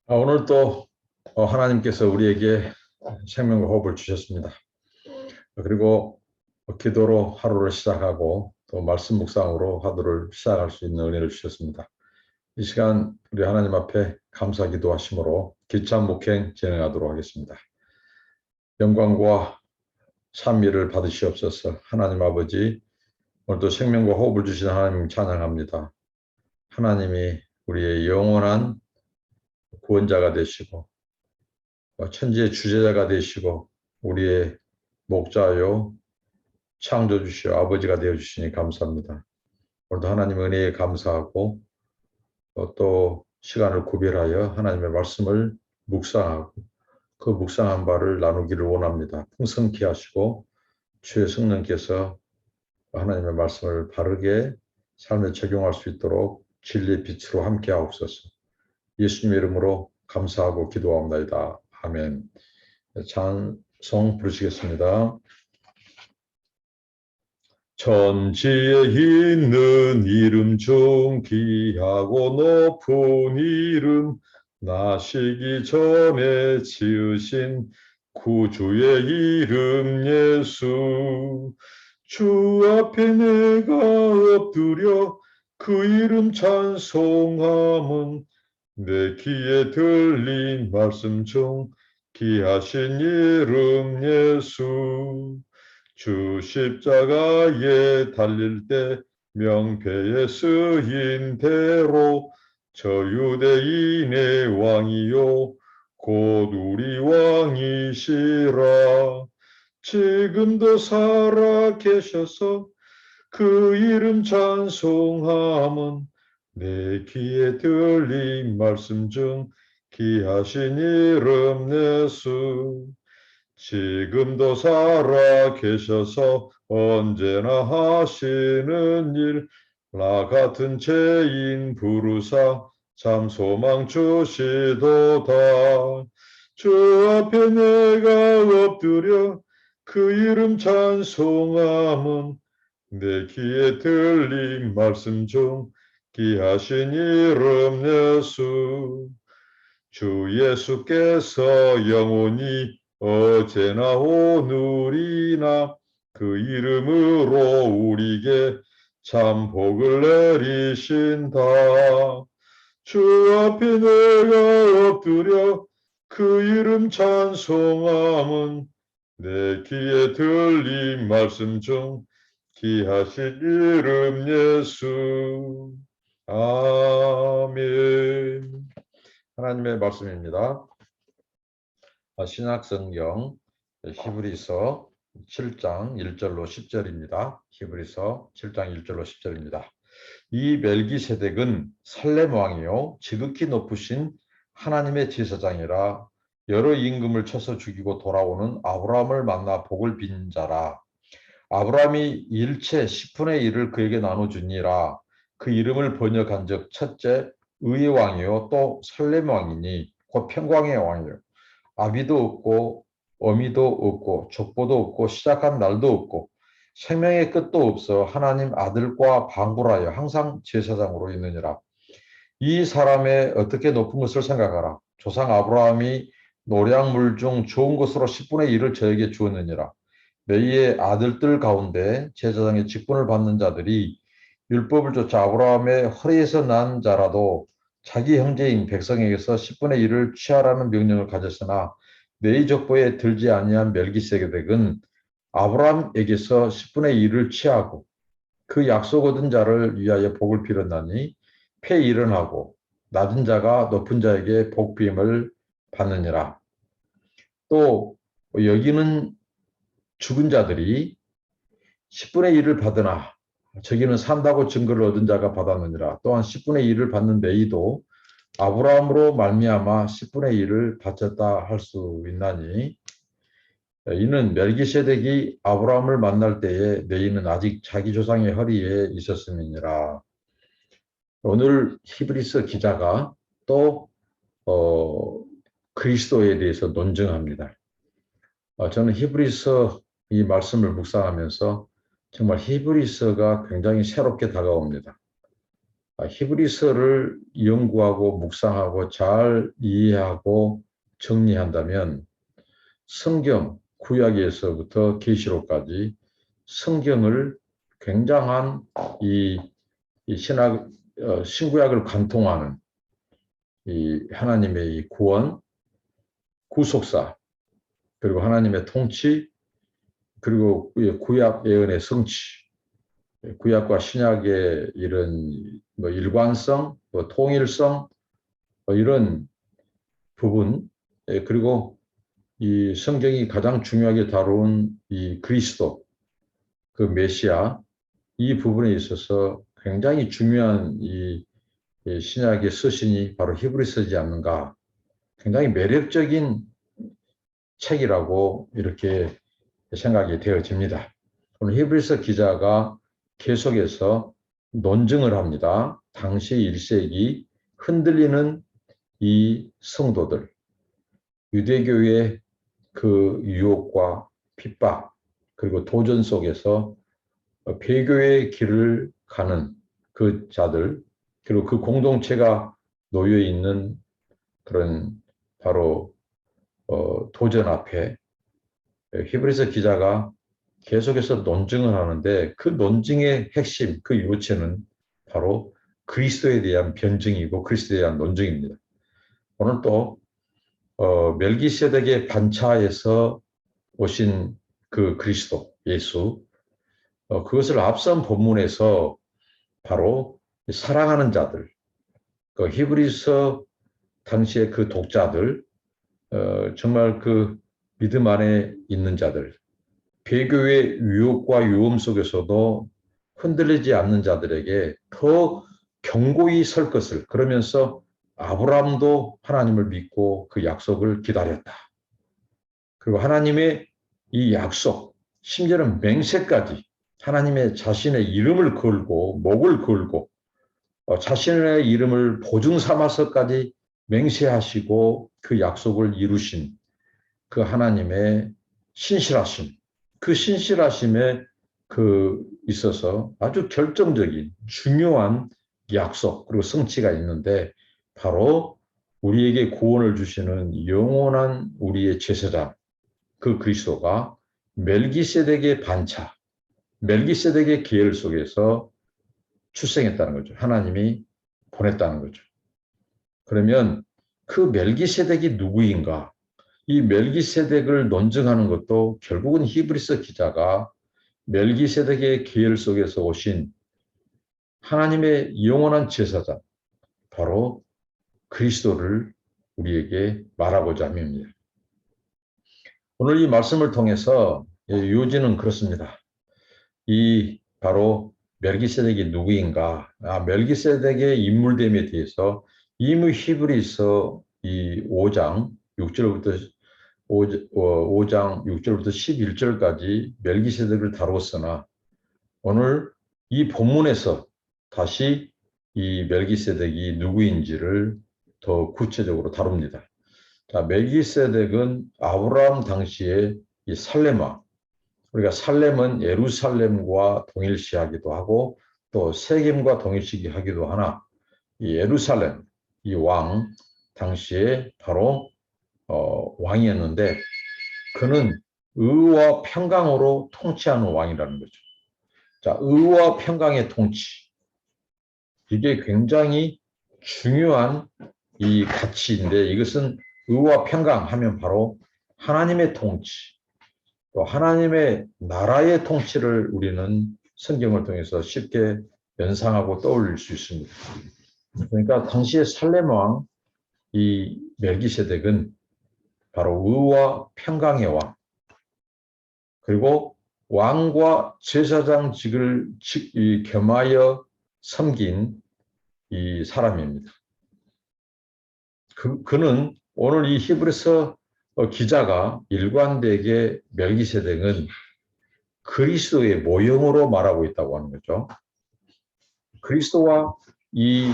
오늘 또 하나님께서 우리에게 생명과 호흡을 주셨습니다. 그리고 기도로 하루를 시작하고 또 말씀 묵상으로 하루를 시작할 수 있는 은혜를 주셨습니다. 이 시간 우리 하나님 앞에 감사 기도하심으로 기참 목행 진행하도록 하겠습니다. 영광과 찬미를 받으시옵소서. 하나님 아버지, 오늘도 생명과 호흡을 주신 하나님 찬양합니다. 하나님이 우리의 영원한 구원자가 되시고 천지의 주제자가 되시고 우리의 목자요 창조주시오 아버지가 되어주시니 감사합니다. 오늘도 하나님 은혜에 감사하고 또 시간을 구별하여 하나님의 말씀을 묵상하고 그 묵상한 바를 나누기를 원합니다. 풍성케 하시고 주의 성령께서 하나님의 말씀을 바르게 삶에 적용할 수 있도록 진리의 빛으로 함께 하옵소서. 예수님의 이름으로 감사하고 기도합니다. 아멘. 찬송 부르시겠습니다. 천지에 있는 이름 중 귀하고 높은 이름, 나시기 전에 지으신 구주의 이름 예수. 주 앞에 내가 엎드려 그 이름 찬송함은 내 귀에 들린 말씀 중 귀하신 이름 예수. 주 십자가에 달릴 때 명패에 쓰인 대로 저 유대인의 왕이요 곧 우리 왕이시라. 지금도 살아 계셔서 그 이름 찬송함은 내 귀에 들린 말씀 중 귀하신 이름 예수. 지금도 살아 계셔서 언제나 하시는 일, 나 같은 죄인 부르사 참 소망 주시도다. 주 앞에 내가 엎드려 그 이름 찬송함은 내 귀에 들린 말씀 중 귀하신 이름 예수. 주 예수께서 영원히 어제나 오늘이나 그 이름으로 우리에게 참 복을 내리신다. 주 앞에 내가 엎드려 그 이름 찬송함은 내 귀에 들린 말씀 중 귀하신 이름 예수. 아멘. 하나님의 말씀입니다. 신약성경 히브리서 7장 1절로 10절입니다. 히브리서 7장 1절로 10절입니다. 이 멜기세덱은 살렘 왕이요 지극히 높으신 하나님의 제사장이라 여러 임금을 쳐서 죽이고 돌아오는 아브라함을 만나 복을 빈 자라. 아브라함이 일체 10분의 1을 그에게 나눠주니라. 그 이름을 번역한 즉 첫째 의의 왕이요 또 살렘 왕이니 곧 평강의 왕이요 아비도 없고 어미도 없고 족보도 없고 시작한 날도 없고 생명의 끝도 없어 하나님 아들과 방불하여 항상 제사장으로 있느니라. 이 사람의 어떻게 높은 것을 생각하라. 조상 아브라함이 노량물 중 좋은 것으로 10분의 1을 저에게 주었느니라. 너희의 아들들 가운데 제사장의 직분을 받는 자들이 율법을 좇아 아브라함의 허리에서 난 자라도 자기 형제인 백성에게서 10분의 1을 취하라는 명령을 가졌으나 너희 족보에 들지 아니한 멜기세덱은 아브라함에게서 10분의 1을 취하고 그 약속 얻은 자를 위하여 복을 빌었나니 폐일은하고 낮은 자가 높은 자에게 복비임을 받느니라. 또 여기는 죽은 자들이 10분의 1을 받으나 저기는 산다고 증거를 얻은 자가 받았느니라. 또한 10분의 1을 받는 너희도 아브라함으로 말미암아 10분의 1을 바쳤다 할 수 있나니 이는 멜기세덱이 아브라함을 만날 때에 너희는 아직 자기 조상의 허리에 있었음이니라. 오늘 히브리서 기자가 또 그리스도에 대해서 논증합니다. 저는 히브리서 이 말씀을 묵상하면서 정말 히브리서가 굉장히 새롭게 다가옵니다. 히브리서를 연구하고 묵상하고 잘 이해하고 정리한다면 성경, 구약에서부터 계시록까지 성경을 굉장한 이 신구약을 관통하는 이 하나님의 이 구원, 구속사, 그리고 하나님의 통치, 그리고 구약 예언의 성취, 구약과 신약의 이런 뭐 일관성, 뭐 통일성, 뭐 이런 부분, 그리고 이 성경이 가장 중요하게 다룬 이 그리스도, 그 메시아, 이 부분에 있어서 굉장히 중요한 이 신약의 서신이 바로 히브리서지 않는가. 굉장히 매력적인 책이라고 이렇게 생각이 되어집니다. 오늘 히브리서 기자가 계속해서 논증을 합니다. 당시 1세기 흔들리는 이 성도들, 유대교의 그 유혹과 핍박, 그리고 도전 속에서 배교의 길을 가는 그 자들, 그리고 그 공동체가 놓여 있는 그런 바로 도전 앞에 히브리서 기자가 계속해서 논증을 하는데 그 논증의 핵심, 그 요체는 바로 그리스도에 대한 변증이고 그리스도에 대한 논증입니다. 오늘 또 멜기세덱의 반차에서 오신 그 그리스도, 예수, 그것을 앞선 본문에서 바로 사랑하는 자들, 그 히브리서 당시의 그 독자들, 정말 그 믿음 안에 있는 자들, 배교의 유혹과 유험 속에서도 흔들리지 않는 자들에게 더 견고히 설 것을, 그러면서 아브라함도 하나님을 믿고 그 약속을 기다렸다. 그리고 하나님의 이 약속, 심지어는 맹세까지 하나님의 자신의 이름을 걸고 목을 걸고 자신의 이름을 보증 삼아서까지 맹세하시고 그 약속을 이루신 그 하나님의 신실하심, 그 신실하심에 그 있어서 아주 결정적인 중요한 약속 그리고 성취가 있는데 바로 우리에게 구원을 주시는 영원한 우리의 제사장 그 그리스도가 멜기세덱의 반차, 멜기세덱의 계열 속에서 출생했다는 거죠. 하나님이 보냈다는 거죠. 그러면 그 멜기세덱이 누구인가? 이 멜기세덱을 논증하는 것도 결국은 히브리서 기자가 멜기세덱의 계열 속에서 오신 하나님의 영원한 제사장, 바로 그리스도를 우리에게 말하고자 합니다. 오늘 이 말씀을 통해서 요지는 그렇습니다. 이 바로 멜기세덱이 누구인가? 멜기세덱의 인물됨에 대해서 이미 히브리서 이 5장 6절부터 5장 6절부터 11절까지 멜기세덱을 다뤘으나 오늘 이 본문에서 다시 이 멜기세덱이 누구인지를 더 구체적으로 다룹니다. 자, 멜기세덱은 아브라함 당시에 이 살렘 왕, 우리가 살렘은 예루살렘과 동일시하기도 하고 또 세겜과 동일시하기도 하나 이 예루살렘 이 왕 당시에 바로 왕이었는데 그는 의와 평강으로 통치하는 왕이라는 거죠. 자, 의와 평강의 통치, 이게 굉장히 중요한 이 가치인데 이것은 의와 평강 하면 바로 하나님의 통치, 또 하나님의 나라의 통치를 우리는 성경을 통해서 쉽게 연상하고 떠올릴 수 있습니다. 그러니까 당시의 살렘 왕 이 멜기세덱은 바로 의와 평강의 왕, 그리고 왕과 제사장직을 겸하여 섬긴 이 사람입니다. 그는 오늘 이 히브리서 기자가 일관되게 멜기세덱은 그리스도의 모형으로 말하고 있다고 하는 거죠. 그리스도와 이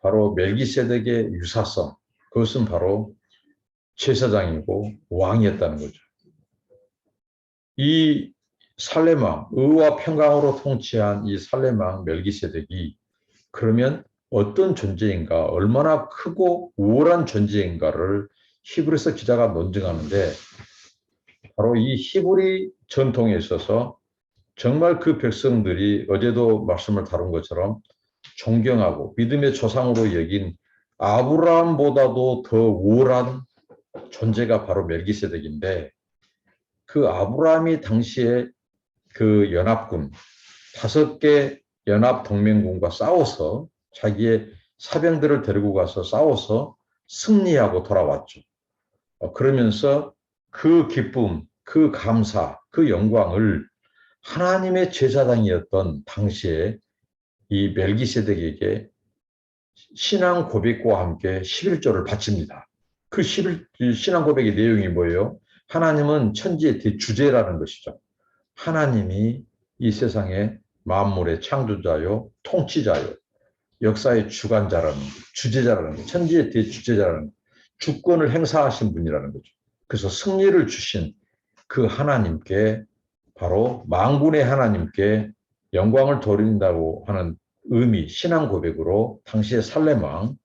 바로 멜기세덱의 유사성, 그것은 바로 제사장이고 왕이었다는 거죠. 이 살렘왕, 의와 평강으로 통치한 이 살렘왕 멜기세덱이 그러면 어떤 존재인가, 얼마나 크고 우월한 존재인가를 히브리서 기자가 논증하는데 바로 이 히브리 전통에 있어서 정말 그 백성들이 어제도 말씀을 다룬 것처럼 존경하고 믿음의 조상으로 여긴 아브라함보다도 더 우월한 존재가 바로 멜기세덱인데 그 아브라함이 당시에 그 연합군 5개 연합 동맹군과 싸워서 자기의 사병들을 데리고 가서 싸워서 승리하고 돌아왔죠. 그러면서 그 기쁨, 그 감사, 그 영광을 하나님의 제사장이었던 당시에 이 멜기세덱에게 신앙 고백과 함께 11조를 바칩니다. 그 신앙 고백의 내용이 뭐예요? 하나님은 천지의 대주제라는 것이죠. 하나님이 이 세상의 만물의 창조자요, 통치자요, 역사의 주관자라는 것, 주제자라는 것, 천지의 대주제자라는 것, 주권을 행사하신 분이라는 거죠. 그래서 승리를 주신 그 하나님께 바로 만군의 하나님께 영광을 돌린다고 하는 의미, 신앙 고백으로 당시의 살렘왕,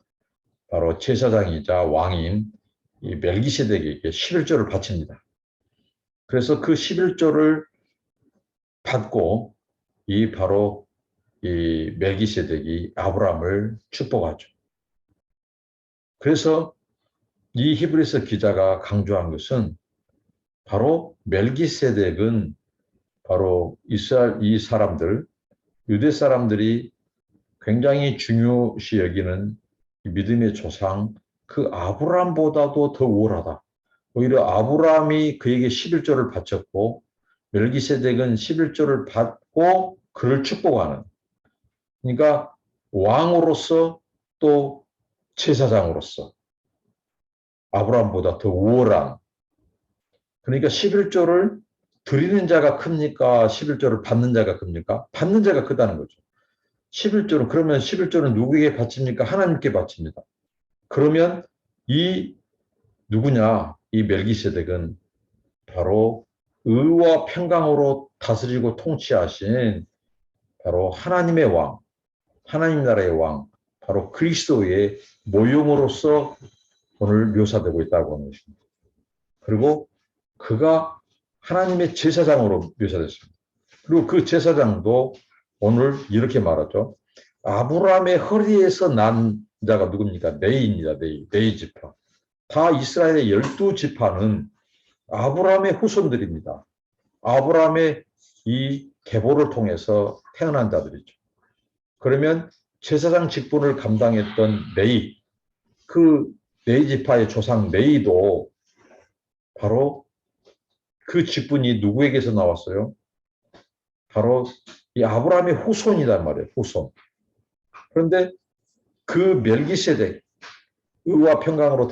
바로 제사장이자 왕인 이 멜기세덱에게 11조를 바칩니다. 그래서 그 11조를 받고 이 바로 이 멜기세덱이 아브라함을 축복하죠. 그래서 이 히브리서 기자가 강조한 것은 바로 멜기세덱은 바로 이스라엘 이 사람들, 유대 사람들이 굉장히 중요시 여기는 믿음의 조상 그 아브라함보다도 더 우월하다. 오히려 아브라함이 그에게 11조를 바쳤고 멜기세덱은 11조를 받고 그를 축복하는. 그러니까 왕으로서 또 제사장으로서 아브라함보다 더 우월한. 그러니까 11조를 드리는 자가 큽니까? 11조를 받는 자가 큽니까? 받는 자가 크다는 거죠. 11조는 그러면 11조는 누구에게 바칩니까? 하나님께 바칩니다. 그러면 이 누구냐? 이 멜기세덱은 바로 의와 평강으로 다스리고 통치하신 바로 하나님의 왕, 하나님 나라의 왕, 바로 그리스도의 모형으로서 오늘 묘사되고 있다고 하는 것입니다. 그리고 그가 하나님의 제사장으로 묘사됐습니다. 그리고 그 제사장도 오늘 이렇게 말하죠. 아브라함의 허리에서 난 자가 누굽니까? 네입니다. 네이 지파. 다 이스라엘의 12지파는 아브라함의 후손들입니다. 아브라함의 이 계보를 통해서 태어난 자들이죠. 그러면 제사장 직분을 감당했던 네이, 그 네이 지파의 조상 네이도 바로 그 직분이 누구에게서 나왔어요? 바로 이 아브라함의 후손이란 말이에요. 후손. 그런데 그 멜기세덱, 의와 평강으로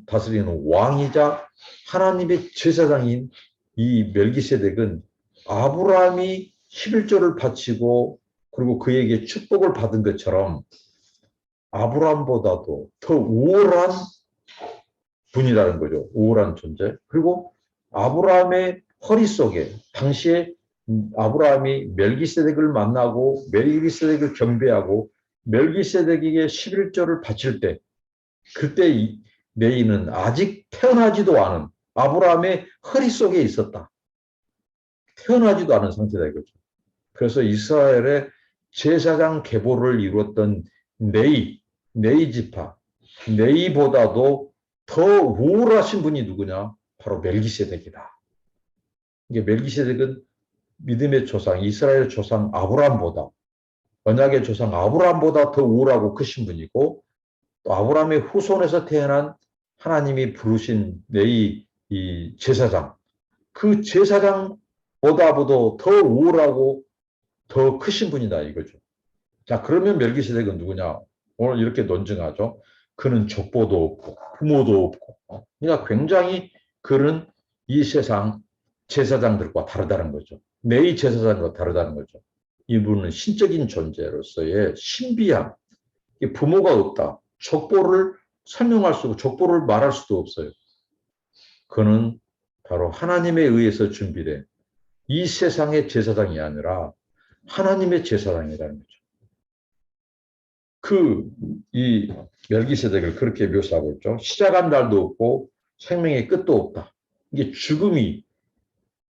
다스리는 왕이자 하나님의 제사장인 이 멜기세덱은 아브라함이 11조를 바치고 그리고 그에게 축복을 받은 것처럼 아브라함보다도 더 우월한 분이라는 거죠. 우월한 존재. 그리고 아브라함의 허리 속에 당시에 아브라함이 멜기세덱을 만나고 멜기세덱을 경배하고 멜기세덱에게 11조를 바칠 때 그때 네이는 아직 태어나지도 않은 아브라함의 허리 속에 있었다. 태어나지도 않은 상태다 이거죠. 그래서 이스라엘의 제사장 계보를 이루었던 네이 지파, 네이보다도 더 우월하신 분이 누구냐? 바로 멜기세덱이다. 이게 멜기세덱은 믿음의 조상, 이스라엘 조상 아브라함보다 언약의 조상 아브라함보다 더 우월하고 크신 분이고 또 아브라함의 후손에서 태어난 하나님이 부르신 네이 이 제사장, 그 제사장보다도 더 우월하고 더 크신 분이다 이거죠. 자, 그러면 멜기세덱은 누구냐? 오늘 이렇게 논증하죠. 그는 족보도 없고 부모도 없고 그러니까 굉장히 그는 이 세상 제사장들과 다르다는 거죠. 네이 제사장과 다르다는 거죠. 이분은 신적인 존재로서의 신비함, 부모가 없다. 족보를 설명할 수 없고 족보를 말할 수도 없어요. 그는 바로 하나님에 의해서 준비된 이 세상의 제사장이 아니라 하나님의 제사장이라는 거죠. 이 멜기세덱을 그렇게 묘사하고 있죠. 시작한 날도 없고 생명의 끝도 없다. 이게 죽음이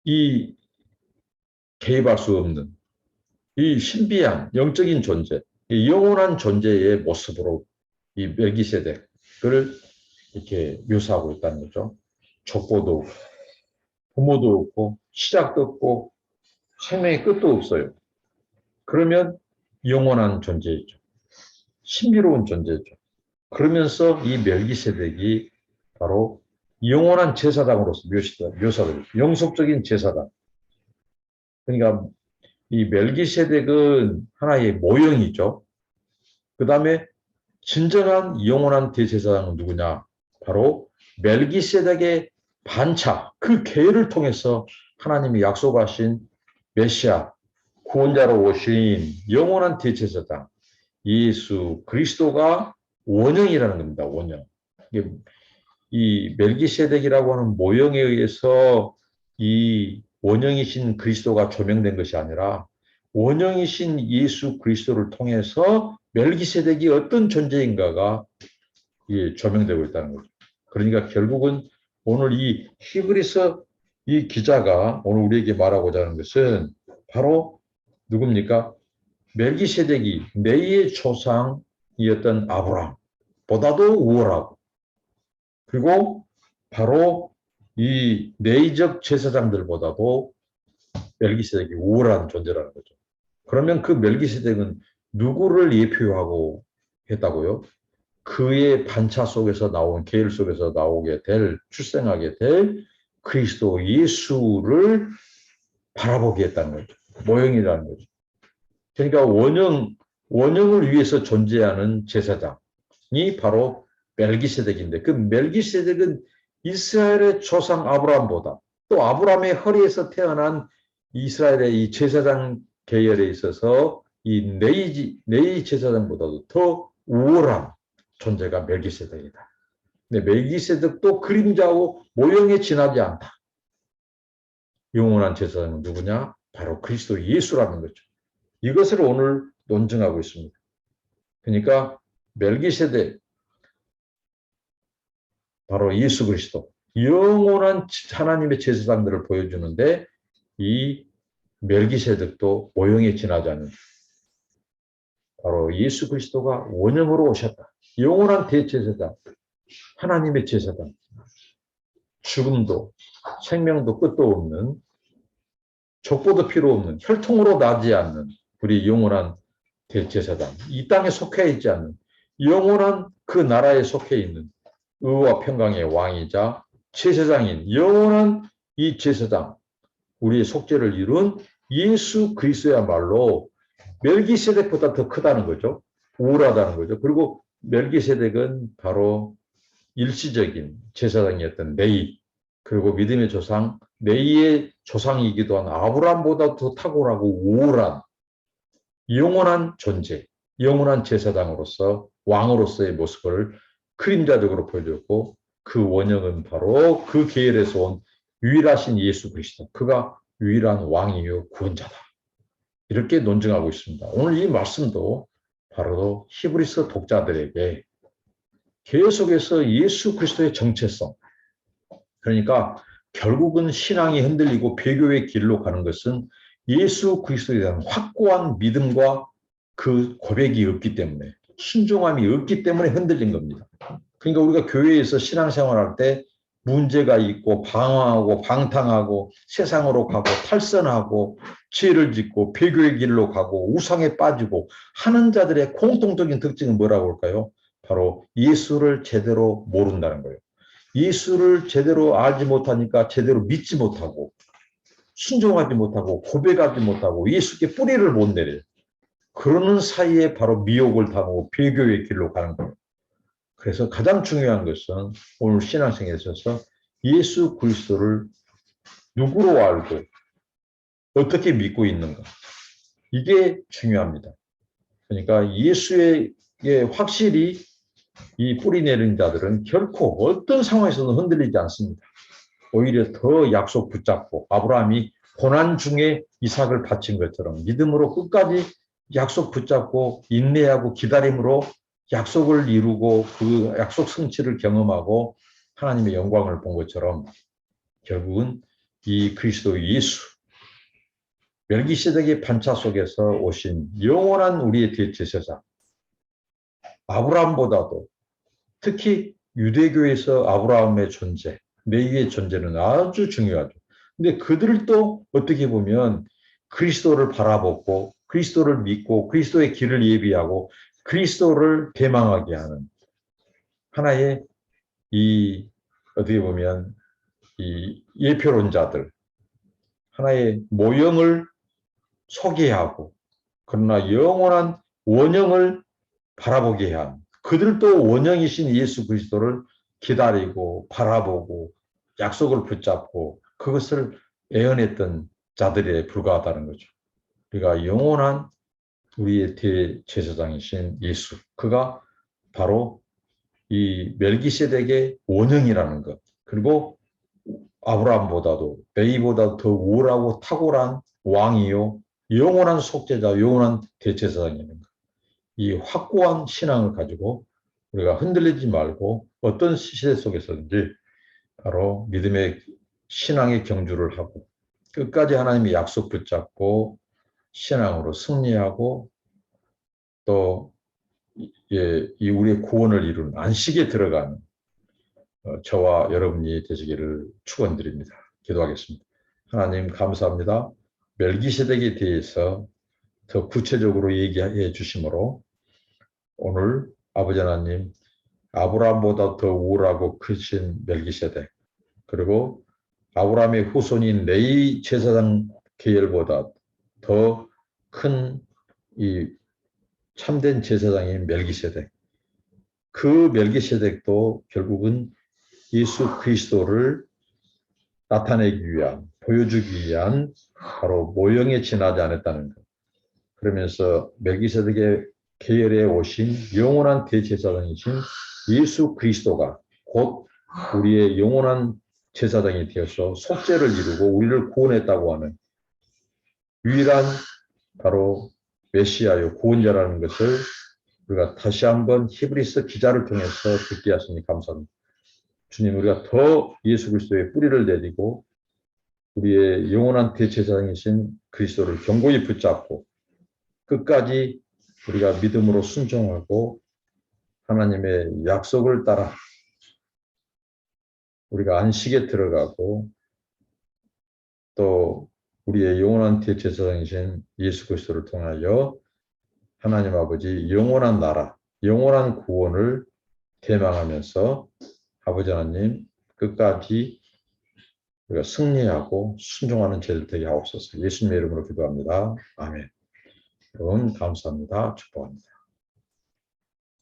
이 개입할 수 없는 이 신비한 영적인 존재, 이 영원한 존재의 모습으로 이 멜기세덱을 이렇게 묘사하고 있다는 거죠. 족보도 없고, 부모도 없고, 시작도 없고, 생명의 끝도 없어요. 그러면 영원한 존재이죠. 신비로운 존재죠. 그러면서 이 멜기세덱이 바로 영원한 제사장으로서 묘사되죠. 영속적인 제사장. 그러니까 이 멜기세덱은 하나의 모형이죠. 그 다음에 진정한 영원한 대제사장은 누구냐? 바로 멜기세덱의 반차, 그 계율을 통해서 하나님이 약속하신 메시아, 구원자로 오신 영원한 대제사장, 예수 그리스도가 원형이라는 겁니다. 원형. 이 멜기세덱이라고 하는 모형에 의해서 이 원형이신 그리스도가 조명된 것이 아니라 원형이신 예수 그리스도를 통해서 멜기세덱이 어떤 존재인가가 조명되고 있다는 거죠. 그러니까 결국은 오늘 이 히브리서 이 기자가 오늘 우리에게 말하고자 하는 것은 바로 누굽니까? 멜기세덱이 내의 조상이었던 아브라함보다도 우월하고, 그리고 바로 이 내의적 제사장들보다도 멜기세덱이 우월한 존재라는 거죠. 그러면 그 멜기세덱은 누구를 예표하고 했다고요? 그의 반차 속에서 나온, 계율 속에서 나오게 될, 출생하게 될 그리스도 예수를 바라보게 했다는 거죠. 모형이라는 거죠. 그러니까 원형을 위해서 존재하는 제사장이 바로 멜기세덱인데, 그 멜기세덱은 이스라엘의 조상 아브라함보다, 또 아브라함의 허리에서 태어난 이스라엘의 이 제사장 계열에 있어서 이 네이 제사장보다도 더 우월한 존재가 멜기세덱이다. 근데 멜기세덱도 그림자고 모형에 지나지 않다. 영원한 제사장은 누구냐? 바로 그리스도 예수라는 거죠. 이것을 오늘 논증하고 있습니다. 그러니까 멜기세덱, 바로 예수 그리스도, 영원한 하나님의 제사장들을 보여주는데 이 멜기세덱도 모형에 지나지 않는, 바로 예수 그리스도가 원형으로 오셨다. 영원한 대제사장, 하나님의 제사장, 죽음도 생명도 끝도 없는, 족보도 필요 없는, 혈통으로 나지 않는 우리 영원한 대제사장, 이 땅에 속해 있지 않는, 영원한 그 나라에 속해 있는 의와 평강의 왕이자 제사장인 영원한 이 제사장, 우리의 속죄를 이룬 예수 그리스도야말로 멜기세덱보다 더 크다는 거죠. 우월하다는 거죠. 그리고 멜기세덱은 바로 일시적인 제사장이었던 네이, 그리고 믿음의 조상 네이의 조상이기도 한 아브라함보다 더 탁월하고 우월한 영원한 존재, 영원한 제사장으로서 왕으로서의 모습을 그림자적으로 보여줬고, 그 원형은 바로 그 계열에서 온 유일하신 예수 그리스도, 그가 유일한 왕이요 구원자다. 이렇게 논증하고 있습니다. 오늘 이 말씀도 바로 히브리서 독자들에게 계속해서 예수 그리스도의 정체성, 그러니까 결국은 신앙이 흔들리고 배교의 길로 가는 것은 예수 그리스도에 대한 확고한 믿음과 그 고백이 없기 때문에, 순종함이 없기 때문에 흔들린 겁니다. 그러니까 우리가 교회에서 신앙생활할 때 문제가 있고 방황하고 방탕하고 세상으로 가고 탈선하고 죄를 짓고 배교의 길로 가고 우상에 빠지고 하는 자들의 공통적인 특징은 뭐라고 할까요? 바로 예수를 제대로 모른다는 거예요. 예수를 제대로 알지 못하니까 제대로 믿지 못하고 순종하지 못하고 고백하지 못하고 예수께 뿌리를 못 내려요. 그러는 사이에 바로 미혹을 당하고 배교의 길로 가는 거예요. 그래서 가장 중요한 것은 오늘 신앙생활에 있어서 예수 그리스도를 누구로 알고 어떻게 믿고 있는가, 이게 중요합니다. 그러니까 예수에 확실히 이 뿌리 내린 자들은 결코 어떤 상황에서는 흔들리지 않습니다. 오히려 더 약속 붙잡고 아브라함이 고난 중에 이삭을 바친 것처럼 믿음으로 끝까지 약속 붙잡고 인내하고 기다림으로 약속을 이루고 그 약속 성취를 경험하고 하나님의 영광을 본 것처럼 결국은 이 그리스도 예수, 멜기세덱의 반차 속에서 오신 영원한 우리의 대제사장, 아브라함보다도 특히 유대교에서 아브라함의 존재, 레위의 존재는 아주 중요하죠. 근데 그들도 어떻게 보면 그리스도를 바라보고 그리스도를 믿고 그리스도의 길을 예비하고 그리스도를 배망하게 하는 하나의 이 어떻게 보면 이 예표론자들, 하나의 모형을 소개하고 그러나 영원한 원형을 바라보게 한 그들도 원형이신 예수 그리스도를 기다리고 바라보고 약속을 붙잡고 그것을 애언했던 자들에 불과하다는 거죠. 그러니까 영원한 우리의 대제사장이신 예수, 그가 바로 이 멜기세덱의 원형이라는 것, 그리고 아브라함보다도 베이보다 더 우월하고 탁월한 왕이요 영원한 속죄자, 영원한 대제사장이라는 것. 이 확고한 신앙을 가지고 우리가 흔들리지 말고 어떤 시대 속에서든지 바로 믿음의 신앙의 경주를 하고 끝까지 하나님의 약속 붙잡고 신앙으로 승리하고 또 이 우리의 구원을 이루는 안식에 들어가는 저와 여러분이 되시기를 축원드립니다. 기도하겠습니다. 하나님 감사합니다. 멜기세덱에 대해서 더 구체적으로 얘기해 주심으로 오늘 아버지 하나님 아브라함보다 더 우월하고 크신 멜기세덱 그리고 아브라함의 후손인 레위 제사장 계열보다 더 큰 이 참된 제사장인 멜기세덱 그 멜기세덱도 결국은 예수 그리스도를 나타내기 위한 보여주기 위한 바로 모형에 지나지 않았다는 것. 그러면서 멜기세덱의 계열에 오신 영원한 대제사장이신 예수 그리스도가 곧 우리의 영원한 제사장이 되어서 속죄를 이루고 우리를 구원했다고 하는 유일한 바로 메시아요 구원자라는 것을 우리가 다시 한번 히브리서 기자를 통해서 듣게 하시니 감사합니다. 주님, 우리가 더 예수 그리스도의 뿌리를 내리고 우리의 영원한 대제사장이신 그리스도를 견고히 붙잡고 끝까지 우리가 믿음으로 순종하고 하나님의 약속을 따라 우리가 안식에 들어가고 또 우리의 영원한 대제사장이신 예수 그리스도를 통하여 하나님 아버지 영원한 나라, 영원한 구원을 대망하면서 아버지 하나님 끝까지 우리가 승리하고 순종하는 죄를 되게 하옵소서. 예수님의 이름으로 기도합니다. 아멘. 여러분 감사합니다. 축복합니다.